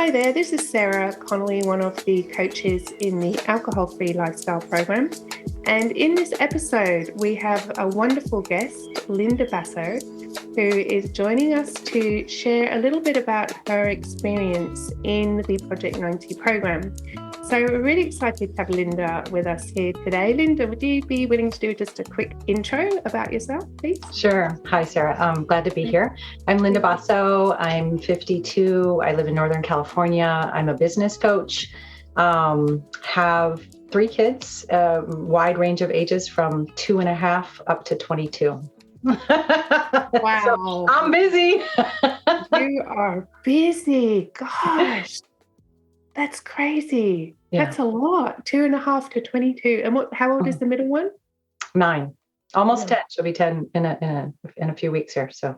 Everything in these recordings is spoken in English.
Hi there, this is Sarah Connolly, one of the coaches in the Alcohol-Free Lifestyle Program. And in this episode, we have a wonderful guest, Linda Basso, who is joining us to share a little bit about her experience in the Project 90 program. So we're really excited to have Linda with us here today. Linda, would you be willing to do just a quick intro about yourself, please? Sure. Hi, Sarah. I'm glad to be here. I'm Linda Basso. I'm 52. I live in Northern California. I'm a business coach. Have 3 kids, a wide range of ages from 2.5 up to 22. Wow. So I'm busy. You are busy. Gosh. That's crazy. Yeah. That's a lot. 2.5 to 22. And how old is the middle one? 9, almost Yeah. 10. She'll be 10 in a few weeks here. So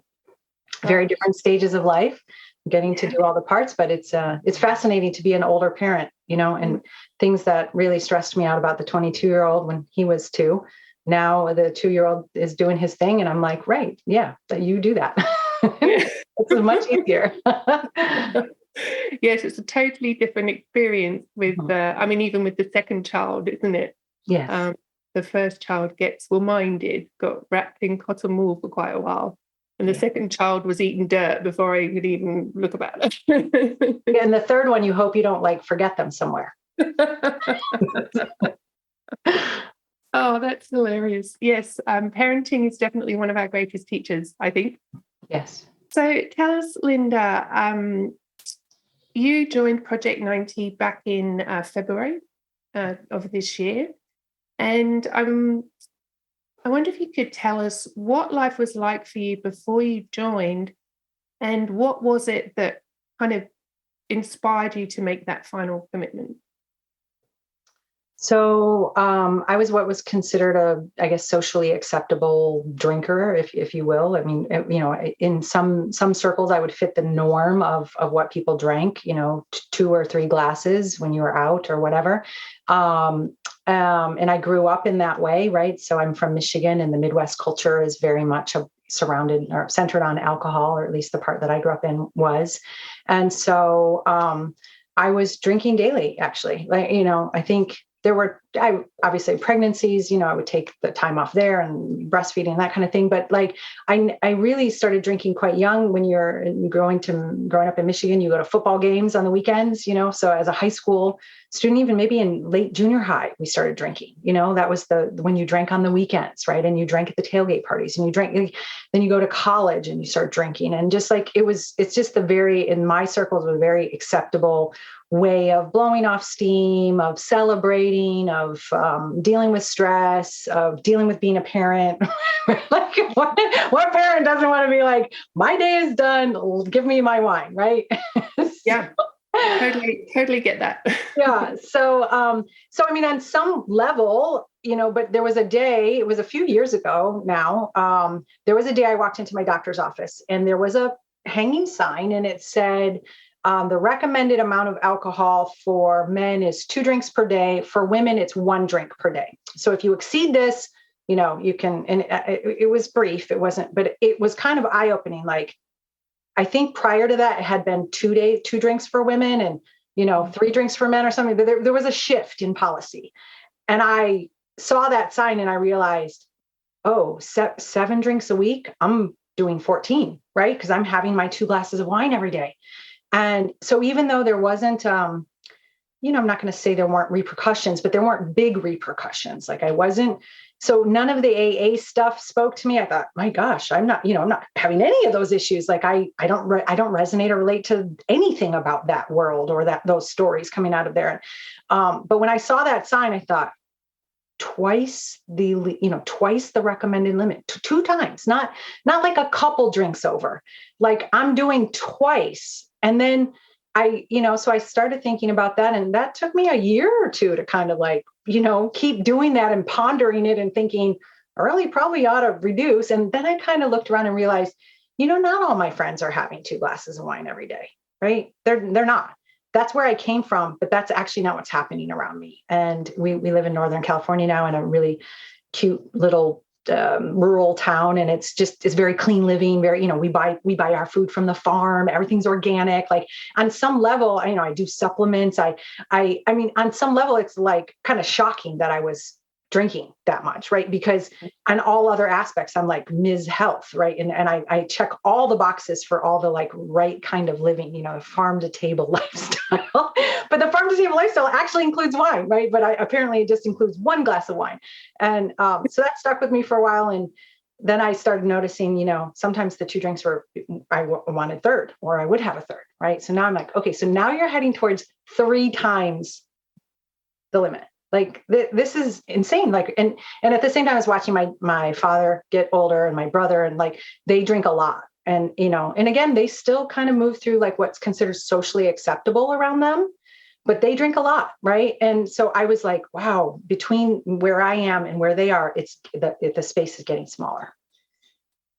very different stages of life, getting to do all the parts, but it's fascinating to be an older parent, and things that really stressed me out about the 22-year-old when he was 2. Now the 2-year-old is doing his thing. And I'm like, right. Yeah, but you do that. It's much easier. Yes, it's a totally different experience with, even with the second child, isn't it? Yes. The first child got wrapped in cotton wool for quite a while. And the second child was eating dirt before I could even look about it. And the third one, you hope you don't forget them somewhere. Oh, that's hilarious. Yes, parenting is definitely one of our greatest teachers, I think. Yes. So tell us, Linda, you joined Project 90 back in February of this year. And I wonder if you could tell us what life was like for you before you joined, and what was it that kind of inspired you to make that final commitment? So I was what was considered a socially acceptable drinker, if you will. I mean, in some circles, I would fit the norm of what people drank. 2 or 3 glasses when you were out or whatever. And I grew up in that way, right? So I'm from Michigan, and the Midwest culture is very much surrounded or centered on alcohol, or at least the part that I grew up in was. And so I was drinking daily, actually. I think there were obviously pregnancies, I would take the time off there and breastfeeding and that kind of thing. But I really started drinking quite young. When you're growing up in Michigan, you go to football games on the weekends, so as a high school student, even maybe in late junior high, we started drinking, that was when you drank on the weekends, right? And you drank at the tailgate parties, and you drank, then you go to college and you start drinking. And just it's just in my circles, was a very acceptable way of blowing off steam, of celebrating, of dealing with stress, of dealing with being a parent. What parent doesn't want to be like, my day is done, give me my wine, right? Yeah, totally get that. Yeah. So I mean, on some level, but there was a day, it was a few years ago now, there was a day I walked into my doctor's office, and there was a hanging sign, and it said, the recommended amount of alcohol for men is 2 drinks per day. For women, it's 1 drink per day. So if you exceed this, you can, and it was brief. It wasn't, but it was kind of eye-opening. I think prior to that, it had been 2 drinks for women and, 3 drinks for men or something. But there was a shift in policy. And I saw that sign and I realized, 7 drinks a week, I'm doing 14, right? Because I'm having my 2 glasses of wine every day. And so even though there wasn't, I'm not going to say there weren't repercussions, but there weren't big repercussions. So none of the AA stuff spoke to me. I thought, my gosh, I'm not having any of those issues. I don't resonate or relate to anything about that world or those stories coming out of there. But when I saw that sign, I thought, twice the recommended limit, 2 times, not like a couple drinks over, I'm doing twice. And then so I started thinking about that, and that took me a year or 2 to kind of keep doing that and pondering it and thinking, I really probably ought to reduce. And then I kind of looked around and realized, not all my friends are having 2 glasses of wine every day, right? They're not. That's where I came from, but that's actually not what's happening around me. And we live in Northern California now, in a really cute little rural town, and it's very clean living. Very, we buy our food from the farm. Everything's organic. Like on some level, I do supplements. I mean, on some level, it's like kind of shocking that I was drinking that much, right? Because on all other aspects, I'm like Ms. Health, right? And I check all the boxes for all the like right kind of living, farm to table lifestyle. But the farm to table lifestyle actually includes wine, right? But apparently it just includes one glass of wine. And so that stuck with me for a while. And then I started noticing, sometimes the two drinks I wanted third, or I would have a third, right? So now I'm like, okay, so now you're heading towards 3 times the limit. Like this is insane. Like, and at the same time, I was watching my father get older and my brother, and like, they drink a lot. And, and again, they still kind of move through like what's considered socially acceptable around them, but they drink a lot. Right. And so I was like, wow, between where I am and where they are, the space is getting smaller.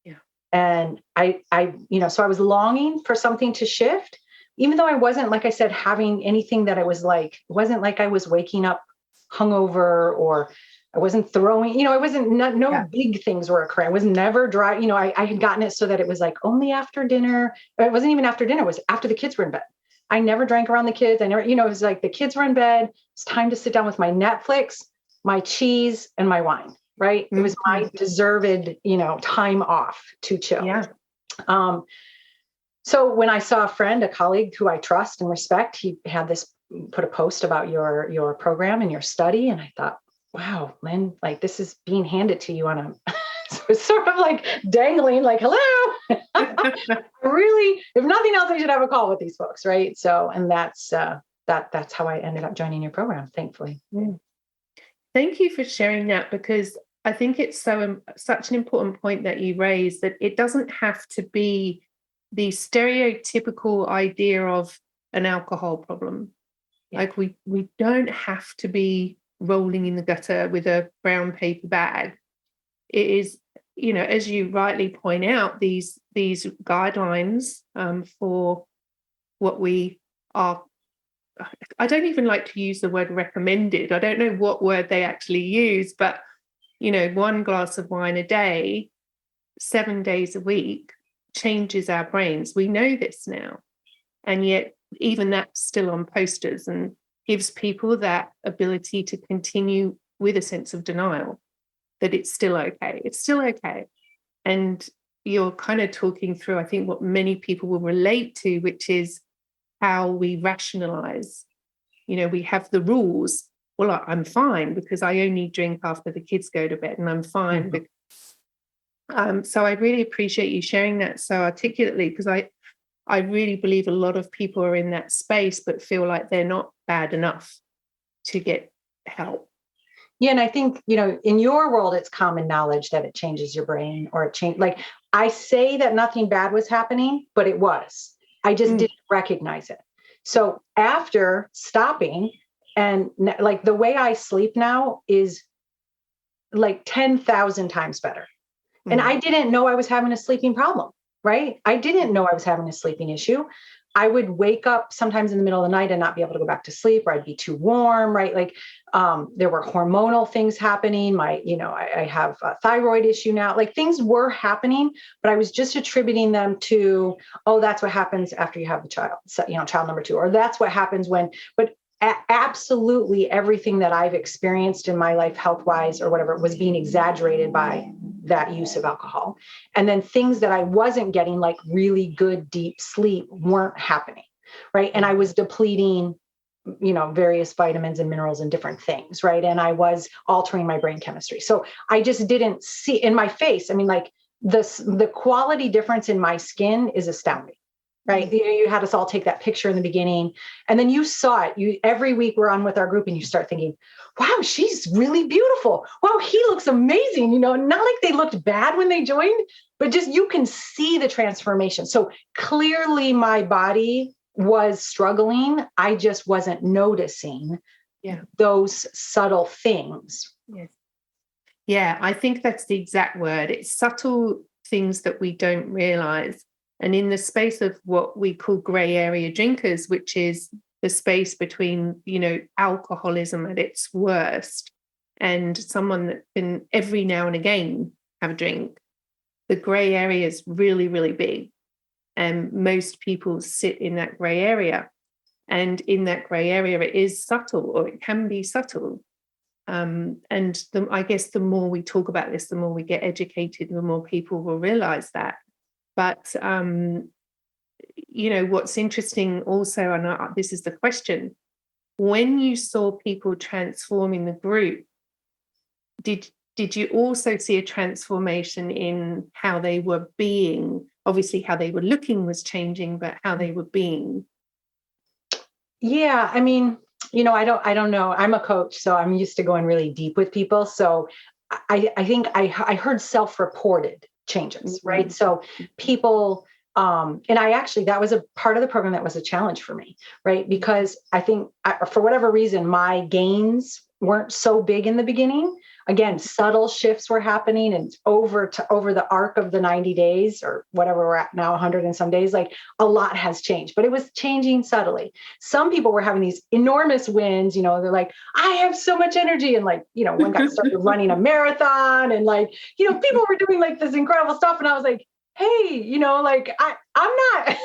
Yeah. And so I was longing for something to shift, even though I wasn't, like I said, having anything that I was like, it wasn't like I was waking up hungover, or I wasn't throwing, it wasn't big things were occurring. I was never dry. I had gotten it so that it was like only after dinner. It wasn't even after dinner. It was after the kids were in bed. I never drank around the kids. I never, it was like the kids were in bed. It's time to sit down with my Netflix, my cheese, and my wine, right? Mm-hmm. It was my deserved, time off to chill. Yeah. So when I saw a colleague who I trust and respect, he had put a post about your program and your study. And I thought, wow, Lynn, like this is being handed to you on so it's sort of like dangling, like, hello, really, if nothing else, I should have a call with these folks. Right. So, and that's how I ended up joining your program, thankfully. Yeah. Thank you for sharing that, because I think it's such an important point that you raised, that it doesn't have to be the stereotypical idea of an alcohol problem. Yeah. Like we don't have to be rolling in the gutter with a brown paper bag. It is, as you rightly point out, these guidelines for what we are. I don't even like to use the word recommended. I don't know what word they actually use, but 1 glass of wine a day, 7 days a week, changes our brains. We know this now, and yet even that's still on posters and gives people that ability to continue with a sense of denial that it's still okay. It's still okay. And you're kind of talking through, I think, what many people will relate to, which is how we rationalize. We have the rules. Well, I'm fine because I only drink after the kids go to bed, and I'm fine. Mm-hmm. So I really appreciate you sharing that so articulately, because I really believe a lot of people are in that space but feel like they're not bad enough to get help. Yeah. And I think, in your world, it's common knowledge that it changes your brain, or it changed. Like, I say that nothing bad was happening, but it was. I just didn't recognize it. So after stopping, and like the way I sleep now is like 10,000 times better. And I didn't know I was having a sleeping problem, right? I didn't know I was having a sleeping issue. I would wake up sometimes in the middle of the night and not be able to go back to sleep, or I'd be too warm, right? Like there were hormonal things happening. I have a thyroid issue now. Like things were happening, but I was just attributing them to, oh, that's what happens after you have the child, child number 2, or that's what happens when, but absolutely everything that I've experienced in my life, health-wise or whatever, was being exaggerated by that use of alcohol. And then things that I wasn't getting, like really good, deep sleep, weren't happening, right? And I was depleting, various vitamins and minerals and different things, right? And I was altering my brain chemistry. So I just didn't see in my face. I mean, like the quality difference in my skin is astounding. Right. You had us all take that picture in the beginning, and then you saw it. Every week we're on with our group, and you start thinking, wow, she's really beautiful. Wow, he looks amazing. Not like they looked bad when they joined, but just you can see the transformation. So clearly my body was struggling. I just wasn't noticing those subtle things. Yes. Yeah, I think that's the exact word. It's subtle things that we don't realize. And in the space of what we call gray area drinkers, which is the space between, alcoholism at its worst and someone that can every now and again have a drink. The gray area is really, really big. And most people sit in that gray area. And in that gray area, it is subtle, or it can be subtle. I guess the more we talk about this, the more we get educated, the more people will realize that. But, what's interesting also, and this is the question, when you saw people transform in the group, did you also see a transformation in how they were being? Obviously, how they were looking was changing, but how they were being. Yeah, I mean, I don't know. I'm a coach, so I'm used to going really deep with people. So I think I heard self-reported changes, Mm-hmm. right? So people, and that was a part of the program that was a challenge for me, right? Because I think for whatever reason, my gains weren't so big in the beginning. Again, subtle shifts were happening, and over the arc of the 90 days or whatever we're at now, 100 and some days, like a lot has changed, but it was changing subtly. Some people were having these enormous wins, they're like, I have so much energy. And like, one guy started running a marathon, and like, people were doing like this incredible stuff. And I was like, hey, like I'm not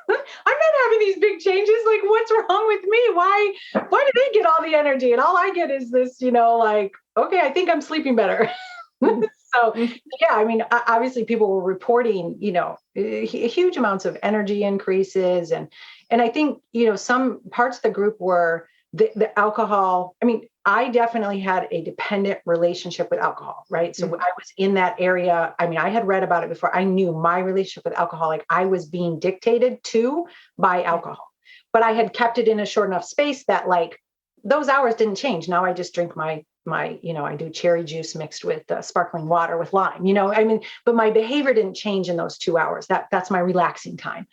I'm not having these big changes. Like, what's wrong with me? Why do they get all the energy? And all I get is this, like, okay, I think I'm sleeping better. So, yeah, I mean, obviously people were reporting, huge amounts of energy increases. And I think, some parts of the group were the alcohol. I mean, I definitely had a dependent relationship with alcohol, right? So I was in that area. I mean, I had read about it before. I knew my relationship with alcohol, like I was being dictated to by alcohol, but I had kept it in a short enough space that like those hours didn't change. Now I just drink my, I do cherry juice mixed with sparkling water with lime, I mean, but my behavior didn't change in those 2 hours. That's my relaxing time.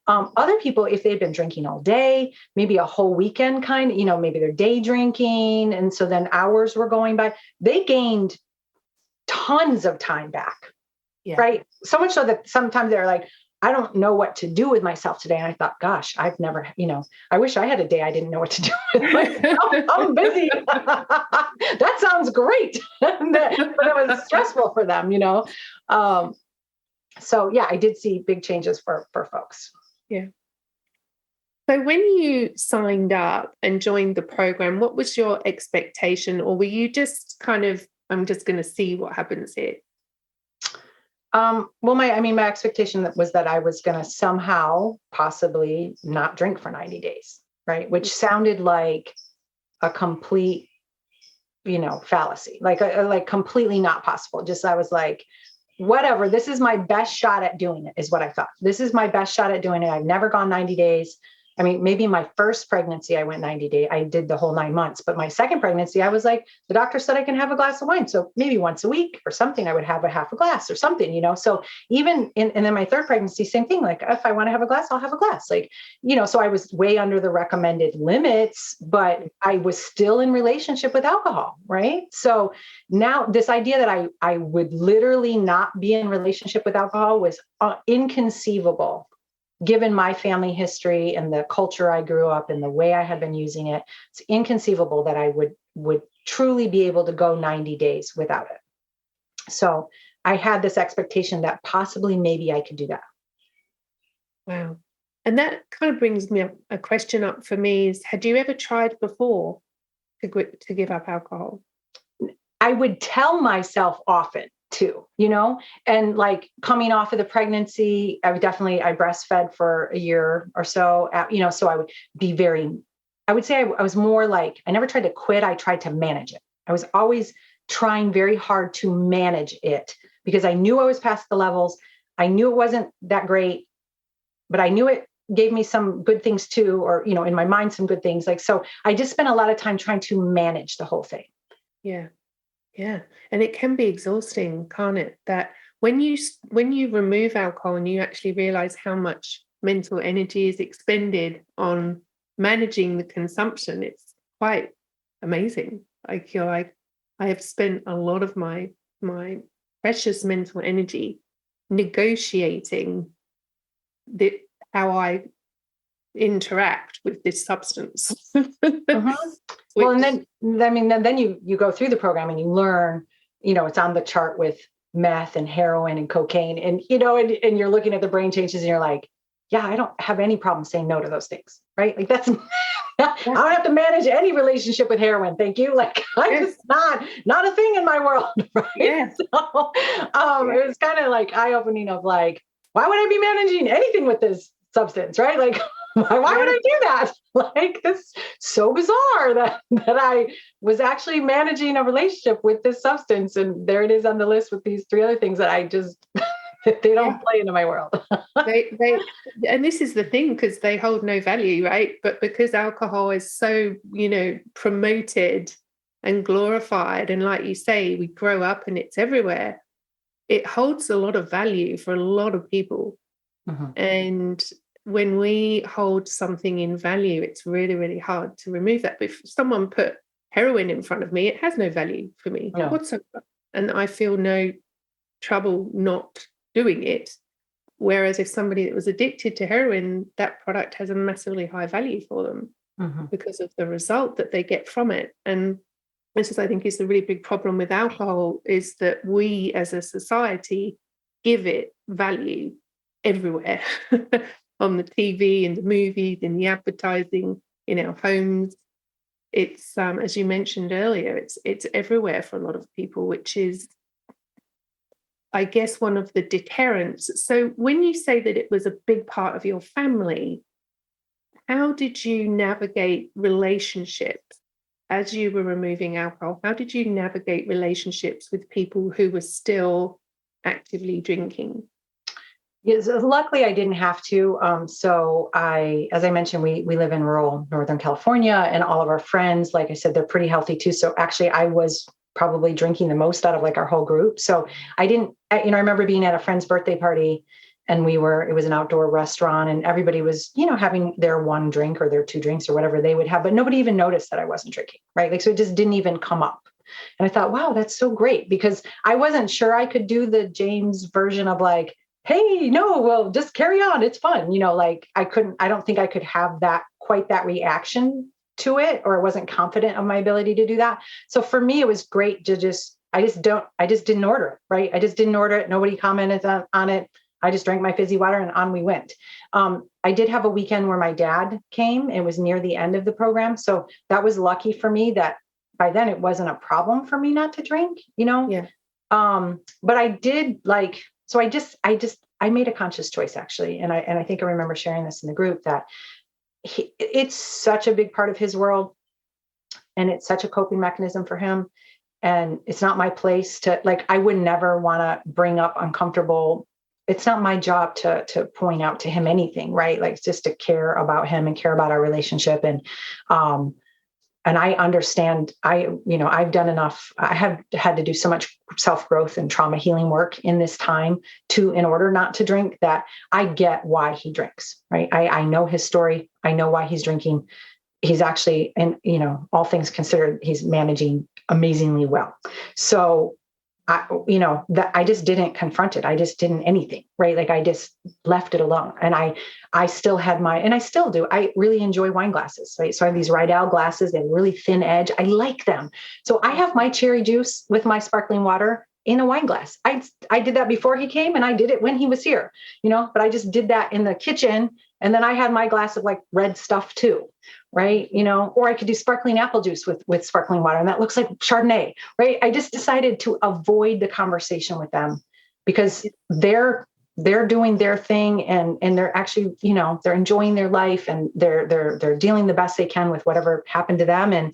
Other people, if they've been drinking all day, maybe a whole weekend kind, maybe they're day drinking. And so then hours were going by, they gained tons of time back. Yeah. Right. So much so that sometimes they're like, I don't know what to do with myself today. And I thought, gosh, I've never, I wish I had a day I didn't know what to do with myself. I'm busy. That sounds great. But it was stressful for them, So yeah, I did see big changes for folks. Yeah. So when you signed up and joined the program, what was your expectation? Or were you just kind of, I'm just going to see what happens here? Well, my expectation was that I was going to somehow possibly not drink for 90 days, right? Which sounded like a complete, fallacy, like completely not possible. Just, I was like, whatever, this is my best shot at doing it, is what I thought. This is my best shot at doing it. I've never gone 90 days. I mean, maybe my first pregnancy, I went 90 days. I did the whole 9 months, but my second pregnancy, I was like, the doctor said I can have a glass of wine. So maybe once a week or something, I would have a half a glass or something, So even and then my third pregnancy, same thing. Like if I want to have a glass, I'll have a glass. Like, so I was way under the recommended limits, but I was still in relationship with alcohol. Right. So now this idea that I would literally not be in relationship with alcohol was inconceivable. Given my family history and the culture I grew up in, the way I had been using it, it's inconceivable that I would truly be able to go 90 days without it. So I had this expectation that possibly maybe I could do that. Wow. And that kind of brings me a question up for me is, had you ever tried before to give up alcohol? I would tell myself often too, and like coming off of the pregnancy, I breastfed for a year or so, so I would be I would say I was more like, I never tried to quit. I tried to manage it. I was always trying very hard to manage it because I knew I was past the levels. I knew it wasn't that great, but I knew it gave me some good things too, or, in my mind, some good things. Like, so I just spent a lot of time trying to manage the whole thing. Yeah. Yeah. And it can be exhausting, can't it? That when you remove alcohol and you actually realize how much mental energy is expended on managing the consumption, it's quite amazing. I feel like I have spent a lot of my precious mental energy negotiating how I interact with this substance. Well, and then you go through the program and you learn, it's on the chart with meth and heroin and cocaine, and and you're looking at the brain changes and you're like, yeah, I don't have any problem saying no to those things, right? Like that's I Yeah. don't have to manage any relationship with heroin. Thank you. Like I'm Yes. just not a thing in my world, right? Yes. So Yeah. it was kind of like eye-opening of like, why would I be managing anything with this substance, right? Like why would Yeah. I do that? Like it's so bizarre that I was actually managing a relationship with this substance. And there it is on the list with these three other things that I just they Yeah. don't play into my world. They and this is the thing, because they hold no value, right? But because alcohol is so, promoted and glorified, and like you say, we grow up and it's everywhere, it holds a lot of value for a lot of people. Mhm. And when we hold something in value, it's really, really hard to remove that. But if someone put heroin in front of me, it has no value for me No. whatsoever. And I feel no trouble not doing it. Whereas if somebody that was addicted to heroin, that product has a massively high value for them Mhm. because of the result that they get from it. And this is, I think, is the really big problem with alcohol, is that we as a society give it value everywhere on the TV, in the movies, in the advertising, in our homes. It's as you mentioned earlier, it's everywhere for a lot of people, which is, I guess, one of the deterrents. So when you say that it was a big part of your family, how did you navigate relationships as you were removing alcohol? How did you navigate relationships with people who were still actively drinking? Yes, luckily I didn't have to. So as I mentioned, we live in rural Northern California, and all of our friends, like I said, they're pretty healthy too. So actually, I was probably drinking the most out of like our whole group. So I didn't, I remember being at a friend's birthday party, and it was an outdoor restaurant, and everybody was, having their one drink or their two drinks or whatever they would have, but nobody even noticed that I wasn't drinking, right? Like, so it just didn't even come up. And I thought, wow, that's so great, because I wasn't sure I could do the James version of like, hey, no, well, just carry on. It's fun. Like I don't think I could have quite that reaction to it, or I wasn't confident of my ability to do that. So for me, it was great to I just didn't order it, right? I just didn't order it. Nobody commented on it. I just drank my fizzy water and on we went. I did have a weekend where my dad came. It was near the end of the program. So that was lucky for me that by then it wasn't a problem for me not to drink. Yeah. But I did like, so I made a conscious choice actually. And I think I remember sharing this in the group that it's such a big part of his world, and it's such a coping mechanism for him. And it's not my place to, like, I would never want to bring up uncomfortable. It's not my job to point out to him anything, right? Like, just to care about him and care about our relationship. And I understand, I've done enough. I have had to do so much self-growth and trauma healing work in this time in order not to drink, that I get why he drinks, right? I know his story. I know why he's drinking. He's actually, and all things considered, he's managing amazingly well. So that I just didn't confront it. I just didn't anything, right? Like I just left it alone. And I still had and I still do. I really enjoy wine glasses, right? So I have these Rydell glasses. They have a really thin edge. I like them. So I have my cherry juice with my sparkling water in a wine glass. I did that before he came, and I did it when he was here, but I just did that in the kitchen. And then I had my glass of like red stuff too, right? Or I could do sparkling apple juice with sparkling water, and that looks like Chardonnay, right? I just decided to avoid the conversation with them, because they're doing their thing, and they're actually, they're enjoying their life, and they're dealing the best they can with whatever happened to them. And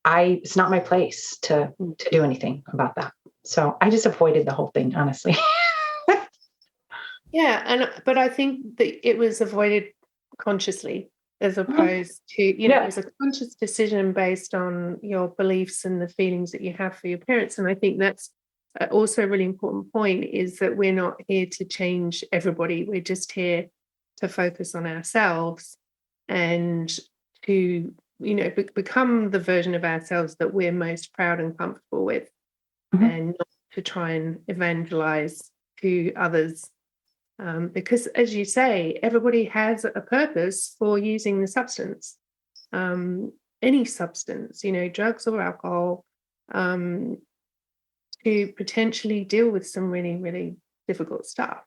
it's not my place to do anything about that. So I just avoided the whole thing, honestly. Yeah, but I think that it was avoided consciously, as Mhm. opposed to, it Yeah. was a conscious decision based on your beliefs and the feelings that you have for your parents. And I think that's also a really important point, is that we're not here to change everybody. We're just here to focus on ourselves and to, become the version of ourselves that we're most proud and comfortable with, Mhm. and not to try and evangelize to others, because, as you say, everybody has a purpose for using the substance, any substance, drugs or alcohol, um, to potentially deal with some really, really difficult stuff.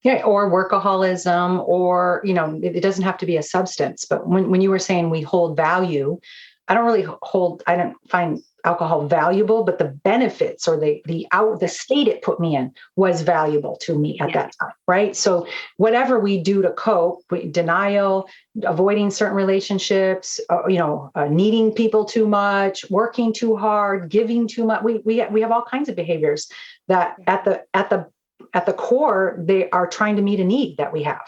Yeah, or workaholism, or, it doesn't have to be a substance. But when you were saying we hold value, I don't find alcohol valuable, but the benefits or the state it put me in was valuable to me at that time, right? So whatever we do to cope, denial, avoiding certain relationships, needing people too much, working too hard, giving too much, we have all kinds of behaviors that at the core, they are trying to meet a need that we have.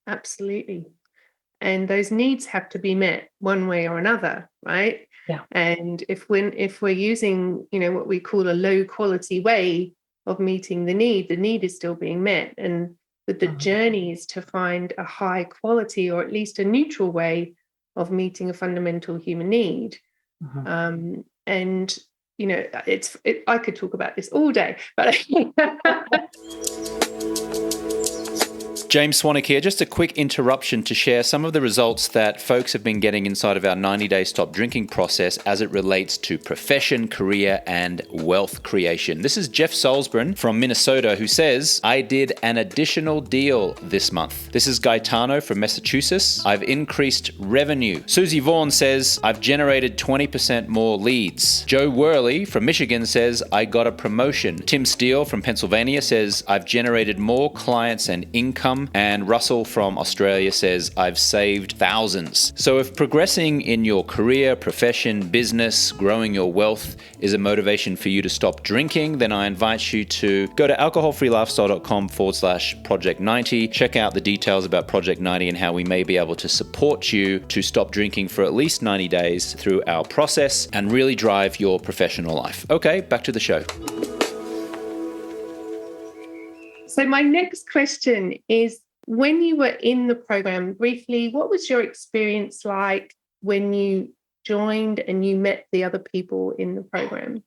Absolutely. And those needs have to be met one way or another, right? Yeah. And if we're using, what we call a low quality way of meeting the need is still being met. And the journey is to find a high quality, or at least a neutral way of meeting a fundamental human need. And I could talk about this all day, but James Swanwick here. Just a quick interruption to share some of the results that folks have been getting inside of our 90-day stop drinking process as it relates to profession, career, and wealth creation. This is Jeff Salzburn from Minnesota, who says, I did an additional deal this month. This is Gaetano from Massachusetts. I've increased revenue. Susie Vaughan says, I've generated 20% more leads. Joe Worley from Michigan says, I got a promotion. Tim Steele from Pennsylvania says, I've generated more clients and income. And Russell from Australia says, I've saved thousands. So if progressing in your career, profession, business, growing your wealth is a motivation for you to stop drinking, then I invite you to go to alcoholfreelifestyle.com/Project 90. Check out the details about Project 90 and how we may be able to support you to stop drinking for at least 90 days through our process and really drive your professional life. Okay, back to the show. So my next question is, when you were in the program, briefly, what was your experience like when you joined and you met the other people in the program?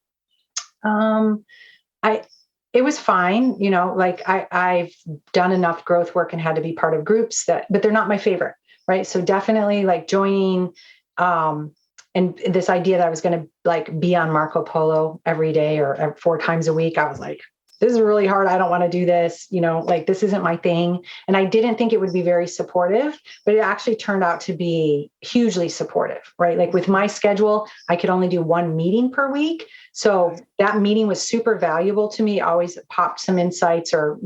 It was fine. I've done enough growth work and had to be part of groups but they're not my favorite, right? So definitely joining, and this idea that I was going to be on Marco Polo every day or 4 times a week, I was like, this is really hard. I don't want to do this. This isn't my thing. And I didn't think it would be very supportive, but it actually turned out to be hugely supportive, right? With my schedule, I could only do 1 meeting per week. So that meeting was super valuable to me. Always popped some insights, or,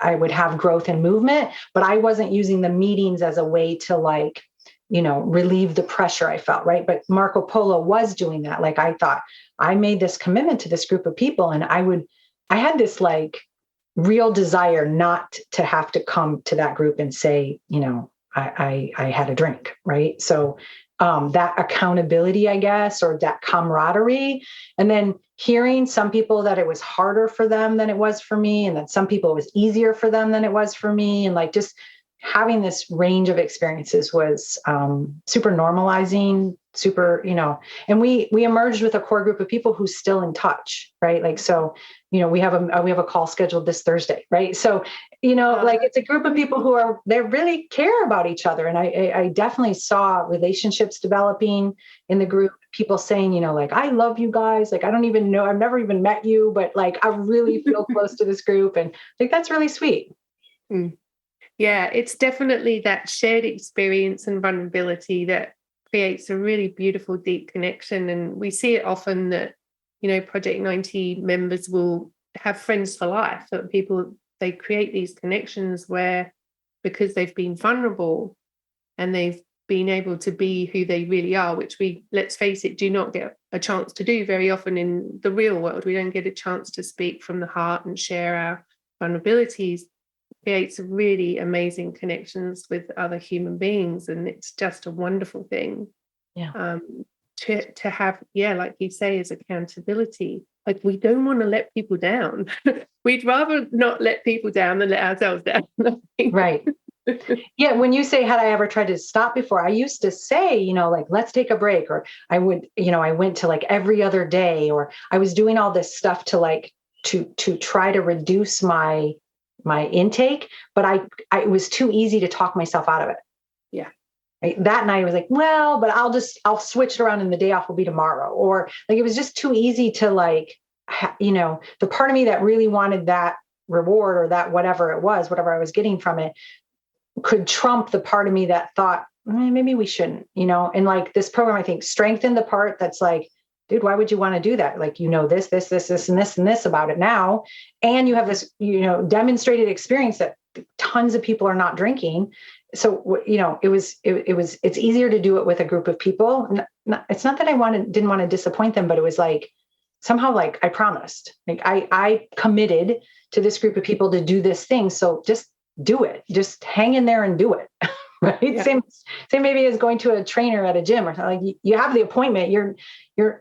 I would have growth and movement, but I wasn't using the meetings as a way to relieve the pressure I felt, right? But Marco Polo was doing that. I thought I made this commitment to this group of people, and I had this real desire not to have to come to that group and say, I had a drink, right? So that accountability, I guess, or that camaraderie, and then hearing some people that it was harder for them than it was for me, and that some people it was easier for them than it was for me, and just having this range of experiences was super normalizing, super, and we emerged with a core group of people who's still in touch, right? We have a call scheduled this Thursday, right? So, it's a group of people they really care about each other. And I definitely saw relationships developing in the group, people saying, I love you guys. I don't even know, I've never even met you, but I really feel close to this group. And that's really sweet. Mm. Yeah, it's definitely that shared experience and vulnerability that creates a really beautiful, deep connection. And we see it often that, Project 90 members will have friends for life, that they create these connections where, because they've been vulnerable and they've been able to be who they really are, which we, let's face it, do not get a chance to do very often in the real world. We don't get a chance to speak from the heart and share our vulnerabilities. Creates really amazing connections with other human beings, and it's just a wonderful thing. To have, like you say, is accountability. We don't want to let people down. We'd rather not let people down than let ourselves down. Right. Yeah. When you say, had I ever tried to stop before, I used to say, let's take a break, or I would, I went to every other day, or I was doing all this stuff to try to reduce my intake, but it was too easy to talk myself out of it. Yeah. Right? That night I was like, well, but I'll switch it around and the day off will be tomorrow. Or like, it was just too easy to like, the part of me that really wanted that reward or that whatever it was, whatever I was getting from it, could trump the part of me that thought, maybe we shouldn't, and like this program, I think strengthened the part that's like, dude, why would you want to do that? Like, this, and this about it now. And you have this, demonstrated experience that tons of people are not drinking. So, it's easier to do it with a group of people. It's not that didn't want to disappoint them, but it was like, somehow like I promised, like I committed to this group of people to do this thing. So just do it, just hang in there and do it. Right. Yeah. Same maybe as going to a trainer at a gym or something. Like you have the appointment. You're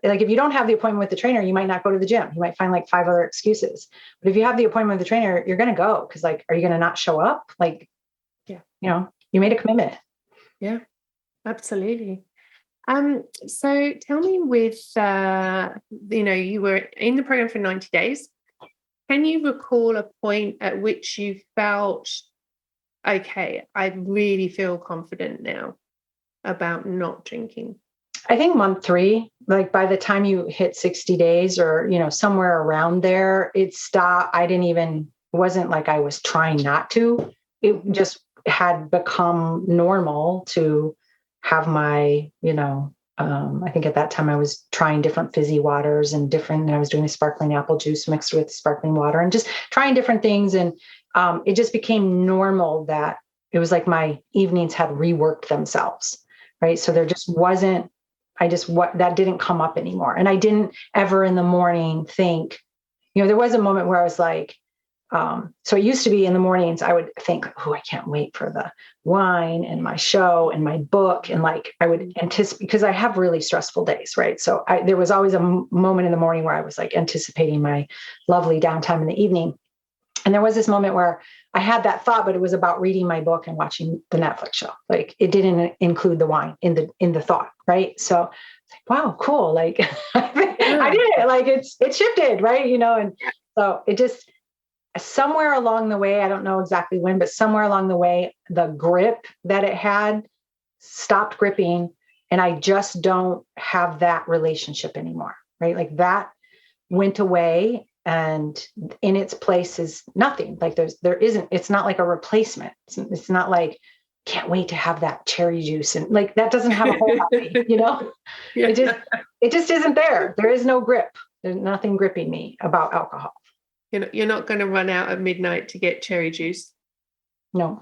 like, if you don't have the appointment with the trainer, you might not go to the gym. You might find like 5 other excuses. But if you have the appointment with the trainer, you're going to go. Cause like, are you going to not show up? Like, you made a commitment. Yeah, absolutely. So tell me with, you were in the program for 90 days. Can you recall a point at which you felt, okay, I really feel confident now about not drinking? I think month 3, like by the time you hit 60 days or, somewhere around there, it stopped. It wasn't like I was trying not to. It just had become normal to have my, I think at that time I was trying different fizzy waters and I was doing a sparkling apple juice mixed with sparkling water and just trying different things. And it just became normal that it was like my evenings had reworked themselves. Right. So there just wasn't, that didn't come up anymore. And I didn't ever in the morning think, there was a moment where I was like, so it used to be in the mornings, I would think, I can't wait for the wine and my show and my book. And like, I would anticipate, because I have really stressful days, right? So there was always a moment in the morning where I was like anticipating my lovely downtime in the evening. And there was this moment where I had that thought, but it was about reading my book and watching the Netflix show. Like it didn't include the wine in the thought, right? So wow, cool. Like I did it. Like it shifted, right? And so it just, somewhere along the way, I don't know exactly when, but somewhere along the way, the grip that it had stopped gripping. And I just don't have that relationship anymore, right? Like that went away and in its place is nothing. Like it's not like a replacement. It's not like, can't wait to have that cherry juice. And like, that doesn't have a whole lot, Yeah. It just isn't there. There is no grip. There's nothing gripping me about alcohol. You're not going to run out at midnight to get cherry juice. No.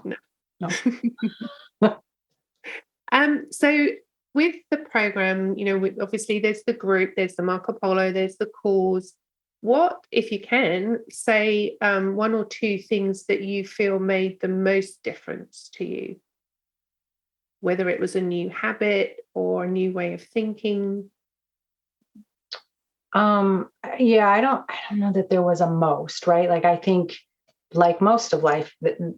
So with the program, obviously there's the group, there's the Marco Polo, there's the cause. What, if you can, say 1 or 2 things that you feel made the most difference to you? Whether it was a new habit or a new way of thinking. Yeah, I don't know that there was a most, right? Like, I think like most of life,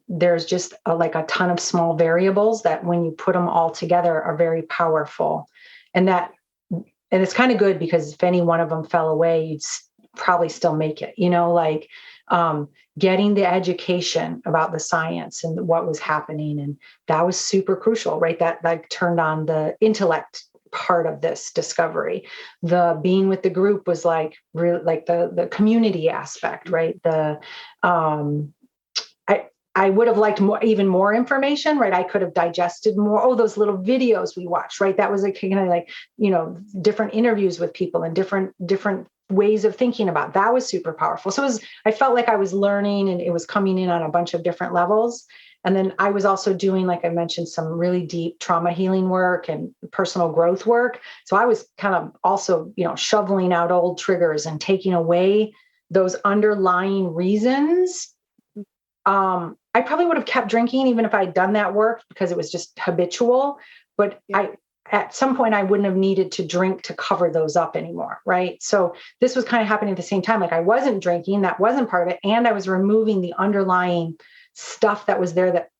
there's just a ton of small variables that when you put them all together are very powerful. And it's kind of good because if any one of them fell away, you'd probably still make it, getting the education about the science and what was happening. And that was super crucial, right? That like turned on the intellect part of this discovery. The being with the group was like really like the community aspect, right? I would have liked even more information, right? I could have digested more. Oh, those little videos we watched, right? That was like kind of like, different interviews with people and different ways of thinking about. That was super powerful. So I felt like I was learning and it was coming in on a bunch of different levels. And then I was also doing, like I mentioned, some really deep trauma healing work and personal growth work. So I was kind of also, shoveling out old triggers and taking away those underlying reasons. I probably would have kept drinking even if I'd done that work because it was just habitual. But at some point I wouldn't have needed to drink to cover those up anymore. Right. So this was kind of happening at the same time. Like I wasn't drinking, that wasn't part of it. And I was removing the underlying stuff that was there that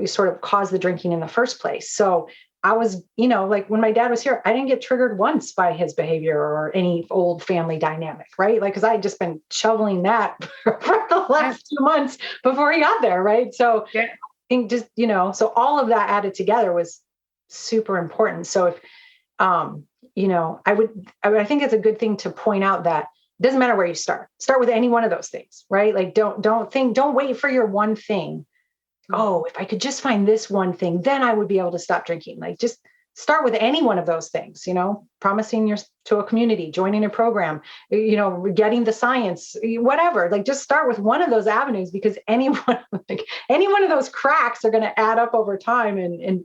sort of caused the drinking in the first place. So I was, like when my dad was here, I didn't get triggered once by his behavior or any old family dynamic, right? Like, cause I had just been shoveling that for the last 2 months before he got there. Right. So I think just, so all of that added together was super important. So if, I think it's a good thing to point out that it doesn't matter where you start with any one of those things, right? Like, don't wait for your one thing. Oh, if I could just find this one thing, then I would be able to stop drinking. Like, just start with any one of those things, promising to a community, joining a program, getting the science, whatever. Like, just start with one of those avenues, because any one of those cracks are going to add up over time and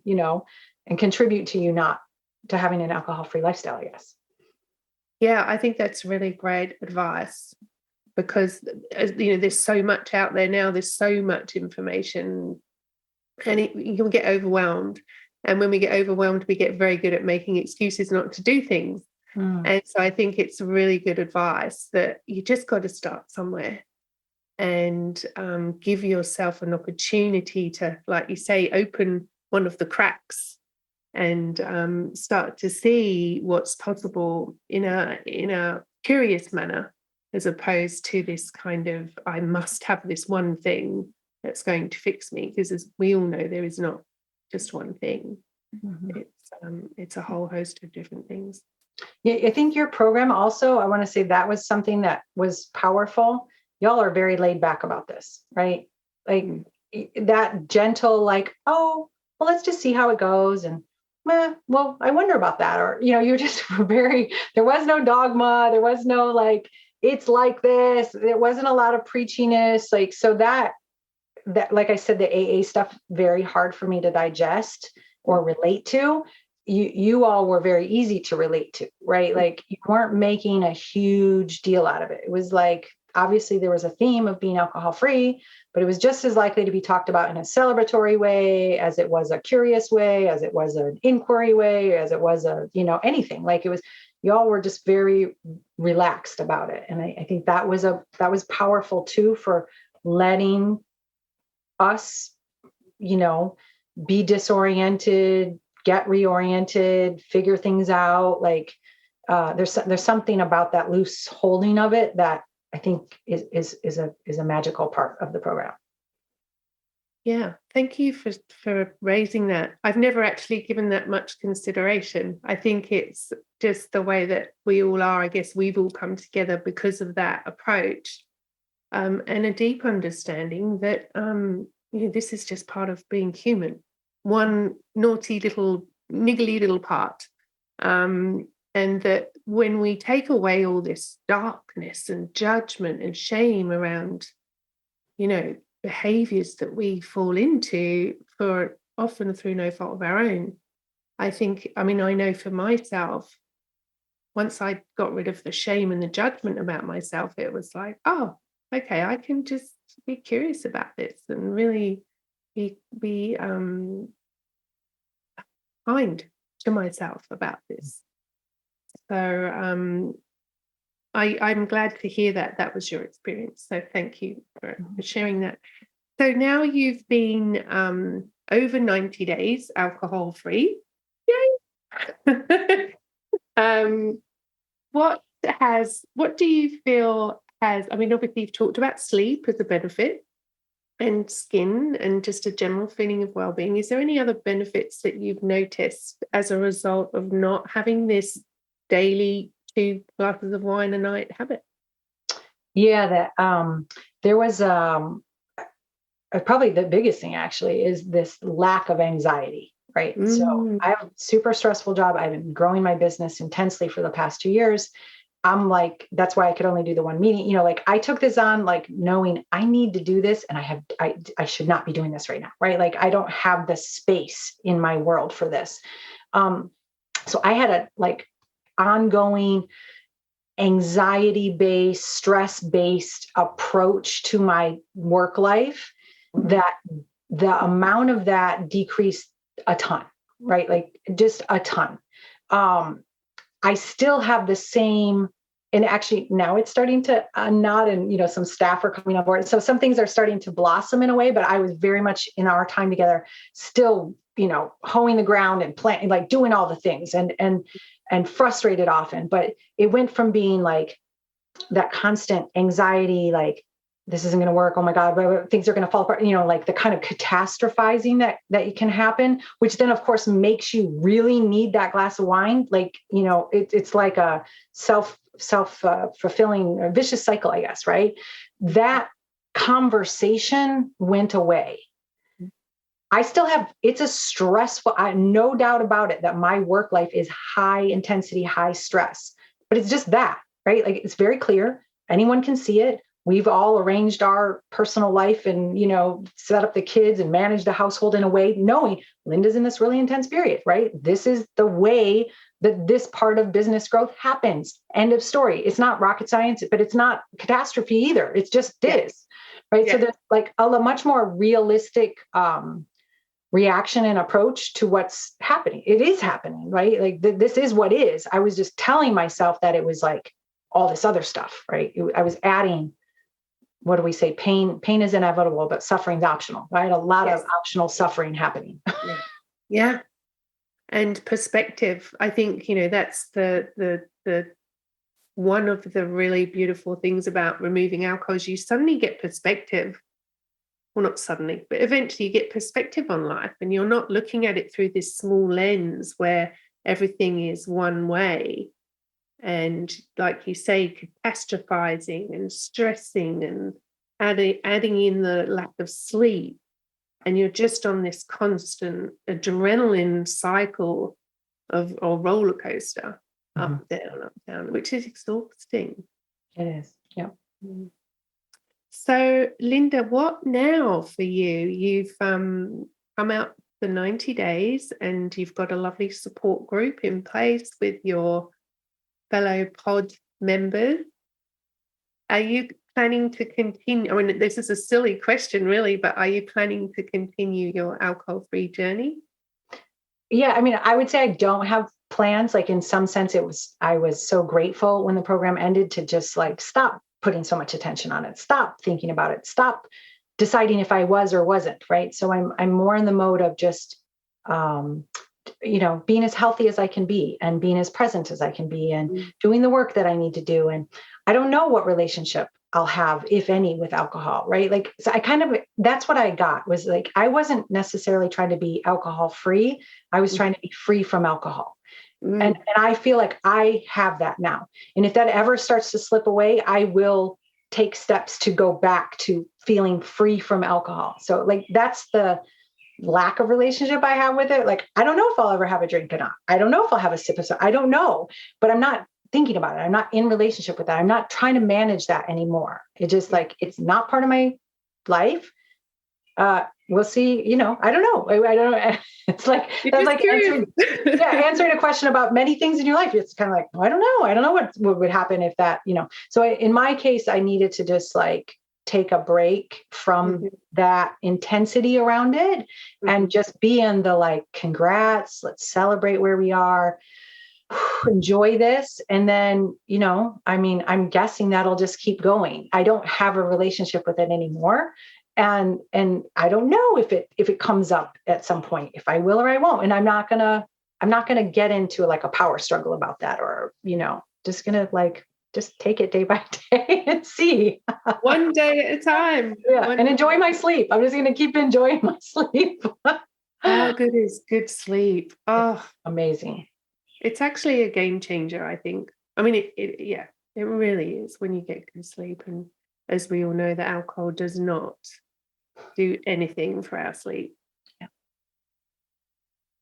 contribute to you not to having an alcohol-free lifestyle, I guess. Yeah, I think that's really great advice, because there's so much out there now. There's so much information, and you can get overwhelmed. And when we get overwhelmed, we get very good at making excuses not to do things. And so I think it's really good advice that you just got to start somewhere and give yourself an opportunity to, like you say, open one of the cracks and start to see what's possible in a curious manner, as opposed to this kind of, I must have this one thing that's going to fix me, because as we all know, there is not just one thing. It's a whole host of different things. Yeah, I think your program also, I want to say that was something that was powerful. Y'all are very laid back about this, right? Like that gentle, like, oh, well, let's just see how it goes. And well, I wonder about that. Or, you just were there was no dogma. There was no like, it's like this. There wasn't a lot of preachiness. Like, so that, like I said, the AA stuff, very hard for me to digest or relate to. You all were very easy to relate to, right? Like, you weren't making a huge deal out of it. It was like, obviously there was a theme of being alcohol free, but it was just as likely to be talked about in a celebratory way as it was a curious way, as it was an inquiry way, as it was anything. Like, it was, y'all were just very relaxed about it. And I think that was powerful too, for letting us, be disoriented, get reoriented, figure things out. Like, there's something about that loose holding of it that I think is a magical part of the program. Yeah, thank you for raising that. I've never actually given that much consideration. I think it's just the way that we all are. I guess we've all come together because of that approach, and a deep understanding that this is just part of being human. One naughty little niggly little part, and that when we take away all this darkness and judgment and shame around, behaviors that we fall into for often through no fault of our own, I know for myself, once I got rid of the shame and the judgment about myself, it was like, oh, okay, I can just be curious about this and really be kind to myself about this. So I'm glad to hear that was your experience. So thank you for sharing that. So now you've been over 90 days alcohol free. Yay! What do you feel has, obviously you've talked about sleep as a benefit and skin and just a general feeling of well-being. Is there any other benefits that you've noticed as a result of not having this daily 2 glasses of wine a night habit? Yeah, that there was probably the biggest thing actually is this lack of anxiety, right? So I have a super stressful job. I've been growing my business intensely for the past 2 years. I'm like, that's why I could only do the one meeting, like I took this on, like knowing I need to do this and I should not be doing this right now. Right. Like I don't have the space in my world for this. So I had a ongoing anxiety-based, stress-based approach to my work life that the amount of that decreased a ton, right? Like just a ton. I still have the same, and actually now it's starting to nod, and some staff are coming on board. So some things are starting to blossom in a way, but I was very much in our time together, still, hoeing the ground and planting, like doing all the things and frustrated often. But it went from being like that constant anxiety, like this isn't going to work. Oh my God, things are going to fall apart. Like the kind of catastrophizing that can happen, which then of course makes you really need that glass of wine. Like, it's like a fulfilling vicious cycle, I guess, right? That conversation went away. I still it's a stressful, no doubt about it, that my work life is high intensity, high stress, but it's just that, right? Like it's very clear. Anyone can see it. We've all arranged our personal life and, set up the kids and manage the household in a way knowing Linda's in this really intense period, right? This is the way that this part of business growth happens. End of story. It's not rocket science, but it's not catastrophe either. It's just this, right? Yeah. So there's like a much more realistic reaction and approach to what's happening. It is happening, right? Like this is what is. I was just telling myself that it was like all this other stuff, right? I was adding, what do we say? Pain is inevitable, but suffering's optional, right? A lot of optional suffering happening. Yeah. And perspective. I think, that's the one of the really beautiful things about removing alcohol is you suddenly get perspective. Well, not suddenly, but eventually you get perspective on life, and you're not looking at it through this small lens where everything is one way. And like you say, catastrophizing and stressing and adding in the lack of sleep. And you're just on this constant adrenaline cycle or roller coaster, up, down, which is exhausting. It is, yeah. So, Linda, what now for you? You've come out the 90 days and you've got a lovely support group in place with your fellow pod members. Are you planning to continue? I mean, this is a silly question, really, but are you planning to continue your alcohol-free journey? Yeah, I mean, I would say I don't have plans. Like in some sense, I was so grateful when the program ended to just like stop putting so much attention on it, stop thinking about it, stop deciding if I was or wasn't, right? So I'm more in the mode of just being as healthy as I can be and being as present as I can be and doing the work that I need to do. And I don't know what relationship I'll have, if any, with alcohol, right? Like, so that's what I got was like, I wasn't necessarily trying to be alcohol free. I was trying to be free from alcohol. And I feel like I have that now. And if that ever starts to slip away, I will take steps to go back to feeling free from alcohol. So like, that's the lack of relationship I have with it. Like, I don't know if I'll ever have a drink or not. I don't know if I'll have a sip of something. I don't know, but I'm not thinking about it. I'm not in relationship with that. I'm not trying to manage that anymore. It's just like, it's not part of my life. We'll see, I don't know. I don't know. It's like, that's like answering a question about many things in your life. It's kind of like, I don't know. I don't know what would happen if that, so in my case, I needed to just like take a break from that intensity around it and just be in the like, congrats, let's celebrate where we are, enjoy this. And then, I'm guessing that'll just keep going. I don't have a relationship with it anymore. And I don't know if it comes up at some point, if I will or I won't. And I'm not gonna get into like a power struggle about that, or, just gonna like, just take it day by day and see. One day at a time. Yeah. And enjoy my sleep. I'm just gonna keep enjoying my sleep. How good is good sleep? Oh, amazing. It's actually a game changer, I think. I mean, it really is when you get good sleep. And as we all know, that alcohol does not do anything for our sleep. Yeah.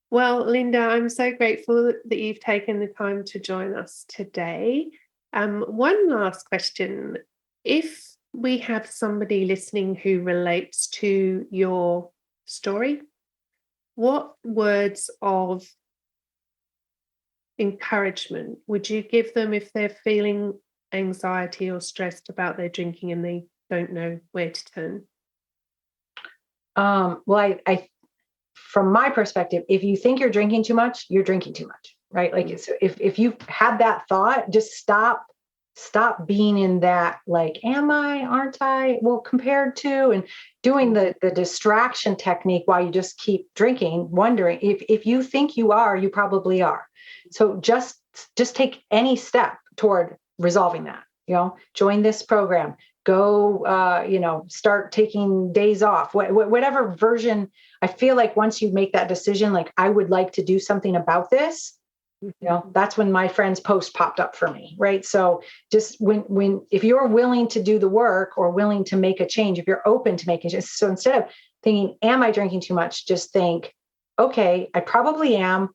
Well, Linda, I'm so grateful that you've taken the time to join us today. One last question. If we have somebody listening who relates to your story, what words of encouragement would you give them if they're feeling anxiety or stressed about their drinking and they don't know where to turn? Well, I from my perspective, if you think you're drinking too much, you're drinking too much, right? Like, so if you've had that thought, just stop being in that, like, am I, aren't I? Well, compared to, and doing the distraction technique while you just keep drinking, wondering if you think you are, you probably are. So just take any step toward resolving that, join this program, go, start taking days off, whatever version. I feel like once you make that decision, like I would like to do something about this, that's when my friend's post popped up for me. Right. So just if you're willing to do the work or willing to make a change, if you're open to making it, so instead of thinking, am I drinking too much? Just think, okay, I probably am.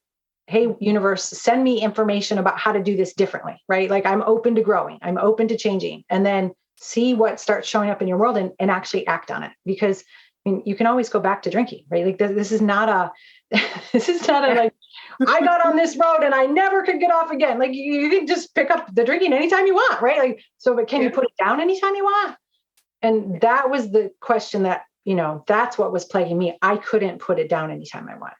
Hey, universe, send me information about how to do this differently, right? Like I'm open to growing, I'm open to changing, and then see what starts showing up in your world and actually act on it. Because you can always go back to drinking, right? Like this is not a like, I got on this road and I never could get off again. Like you can just pick up the drinking anytime you want, right? Like, so, but can you put it down anytime you want? And that was the question that, that's what was plaguing me. I couldn't put it down anytime I want.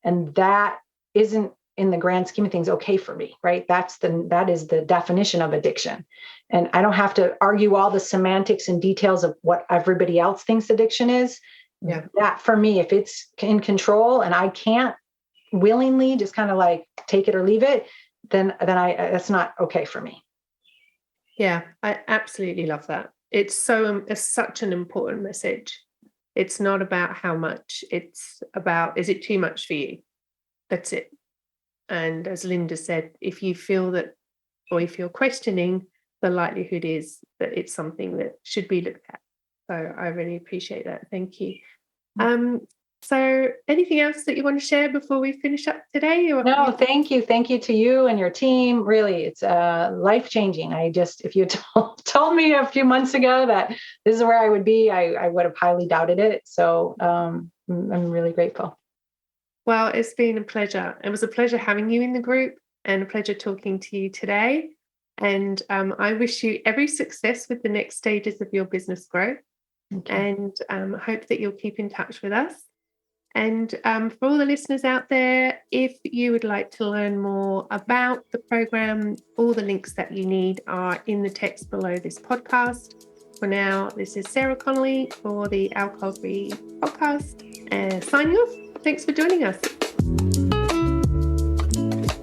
And that isn't, in the grand scheme of things, okay for me, right? That is the definition of addiction. And I don't have to argue all the semantics and details of what everybody else thinks addiction is. Yeah. That for me, if it's in control and I can't willingly just kind of like take it or leave it, then that's not okay for me. Yeah, I absolutely love that. It's such an important message. It's not about how much, it's about, is it too much for you? That's it. And as Linda said, if you feel that, or if you're questioning, the likelihood is that it's something that should be looked at. So I really appreciate that. Thank you. So anything else that you want to share before we finish up today? No, thank you. Thank you to you and your team. Really, it's life-changing. If you told me a few months ago that this is where I would be, I would have highly doubted it. So I'm really grateful. Well, it's been a pleasure. It was a pleasure having you in the group and a pleasure talking to you today. And I wish you every success with the next stages of your business growth. And hope that you'll keep in touch with us. And for all the listeners out there, if you would like to learn more about the program, all the links that you need are in the text below this podcast. For now, this is Sarah Connolly for the Alcohol Free Podcast. Signing off. Thanks for joining us.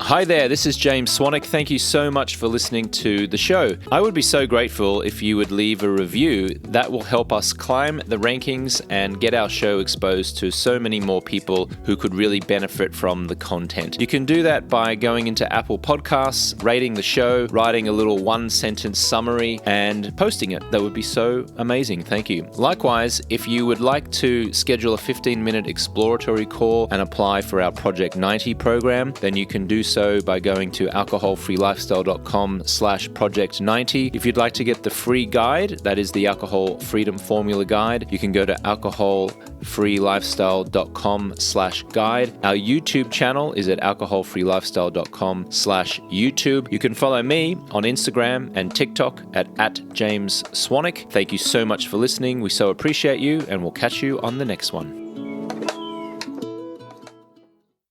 Hi there, this is James Swanwick. Thank you so much for listening to the show. I would be so grateful if you would leave a review. That will help us climb the rankings and get our show exposed to so many more people who could really benefit from the content. You can do that by going into Apple Podcasts, rating the show, writing a little one-sentence summary, and posting it. That would be so amazing. Thank you. Likewise, if you would like to schedule a 15-minute exploratory call and apply for our Project 90 program, then you can do so by going to alcoholfreelifestyle.com/project90. If you'd like to get the free guide, that is the Alcohol Freedom Formula Guide, you can go to alcoholfreelifestyle.com/guide. Our YouTube channel is at alcoholfreelifestyle.com/YouTube. You can follow me on Instagram and TikTok at James Swanwick. Thank you so much for listening. We so appreciate you, and we'll catch you on the next one.